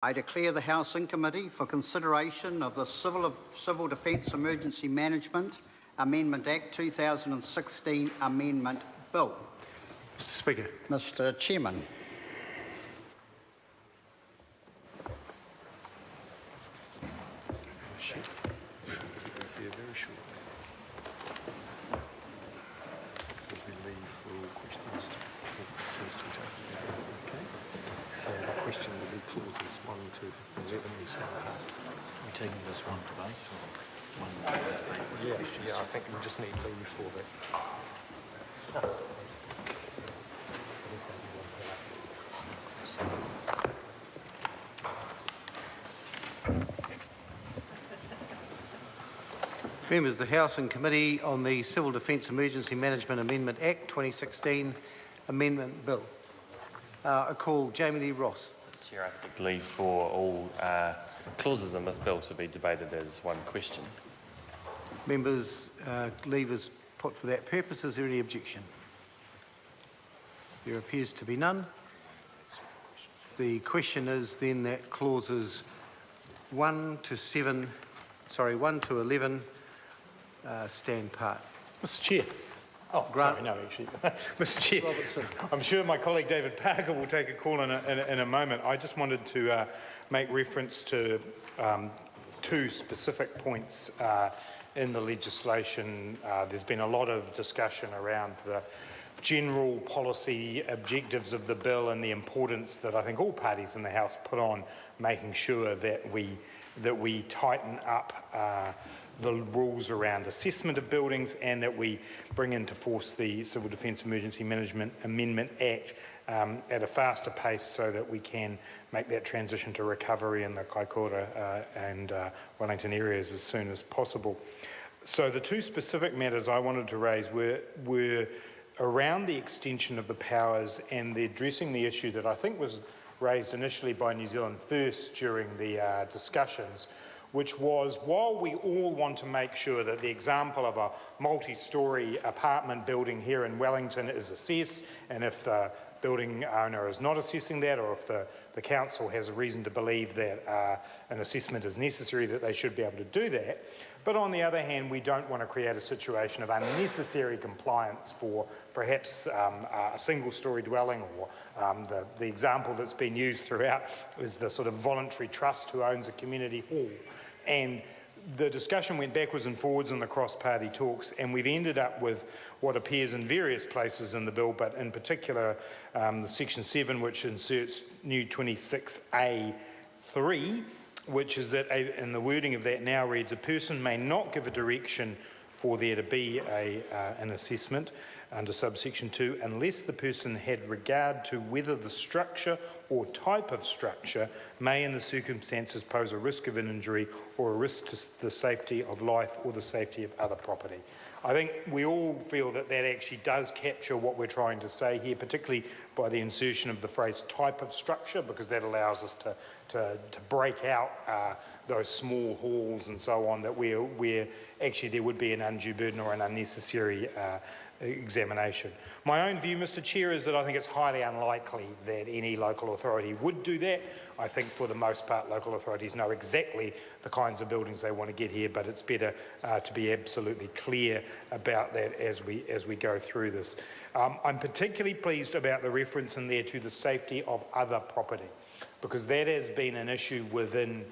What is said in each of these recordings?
I declare the House in committee for consideration of the Civil Defence Emergency Management Amendment Act 2016 Amendment Bill. Mr. Speaker. Mr. Chairman. So the question will be clauses 1 to 11. We start. Are we taking this one debate or one debate? Yeah, I think we just need leave for that. Members, the House and Committee on the Civil Defence Emergency Management Amendment Act 2016 Amendment Bill. I call Jami-Lee Ross. Mr. Chair, I seek leave for all clauses in this bill to be debated as one question. Members, leave is put for that purpose. Is there any objection? There appears to be none. The question is then that clauses 1 to 11 stand part. Mr. Chair. Oh, Grant. sorry, no, actually. Mr. Chair, I'm sure my colleague David Parker will take a call in a moment. I just wanted to make reference to two specific points in the legislation. There's been a lot of discussion around the general policy objectives of the bill and the importance that I think all parties in the House put on making sure that we tighten up the rules around assessment of buildings and that we bring into force the Civil Defence Emergency Management Amendment Act at a faster pace so that we can make that transition to recovery in the Kaikoura and Wellington areas as soon as possible. So the two specific matters I wanted to raise were around the extension of the powers and addressing the issue that I think was raised initially by New Zealand First during the discussions, which was, while we all want to make sure that the example of a multi-storey apartment building here in Wellington is assessed, and if the building owner is not assessing that, or if the council has a reason to believe that an assessment is necessary, that they should be able to do that. But on the other hand, we don't want to create a situation of unnecessary compliance for perhaps a single-storey dwelling, or the example that's been used throughout is the sort of voluntary trust who owns a community hall. And the discussion went backwards and forwards in the cross-party talks, and we've ended up with what appears in various places in the bill, but in particular the Section 7, which inserts new 26A(3), which is that, and the wording of that now reads, a person may not give a direction for there to be an assessment under subsection 2 unless the person had regard to whether the structure or type of structure may in the circumstances pose a risk of an injury or a risk to the safety of life or the safety of other property. I think we all feel that that actually does capture what we're trying to say here, particularly by the insertion of the phrase type of structure, because that allows us to break out those small halls and so on that where actually there would be an undue burden or an unnecessary examination. My own view, Mr. Chair, is that I think it's highly unlikely that any local authority would do that. I think for the most part local authorities know exactly the kinds of buildings they want to get here, but it's better to be absolutely clear about that as we go through this. I'm particularly pleased about the reference in there to the safety of other property, because that has been an issue within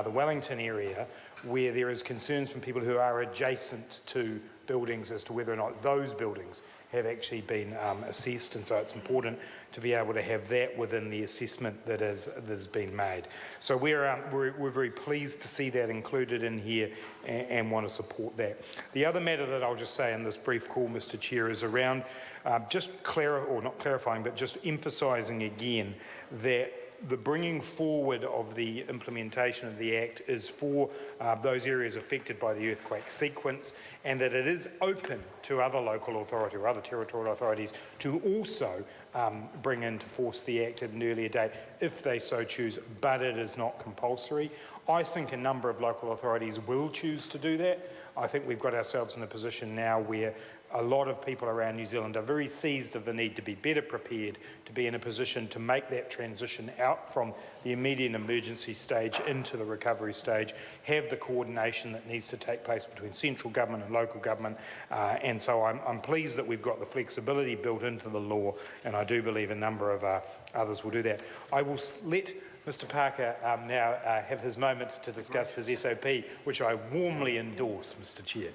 the Wellington area where there is concerns from people who are adjacent to buildings as to whether or not those buildings have actually been assessed, and so it's important to be able to have that within the assessment that has been made. So we're very pleased to see that included in here and want to support that. The other matter that I'll just say in this brief call, Mr. Chair, is around just emphasising again that the bringing forward of the implementation of the Act is for those areas affected by the earthquake sequence, and that it is open to other local authority or other territorial authorities to also bring into force the Act at an earlier date if they so choose, but it is not compulsory. I think a number of local authorities will choose to do that. I think we've got ourselves in a position now where a lot of people around New Zealand are very seized of the need to be better prepared, to be in a position to make that transition out from the immediate emergency stage into the recovery stage, have the coordination that needs to take place between central government and local government, and so I'm pleased that we've got the flexibility built into the law, and I do believe a number of others will do that. I will let Mr Parker now have his moment to discuss his SOP, which I warmly endorse, Mr Chair.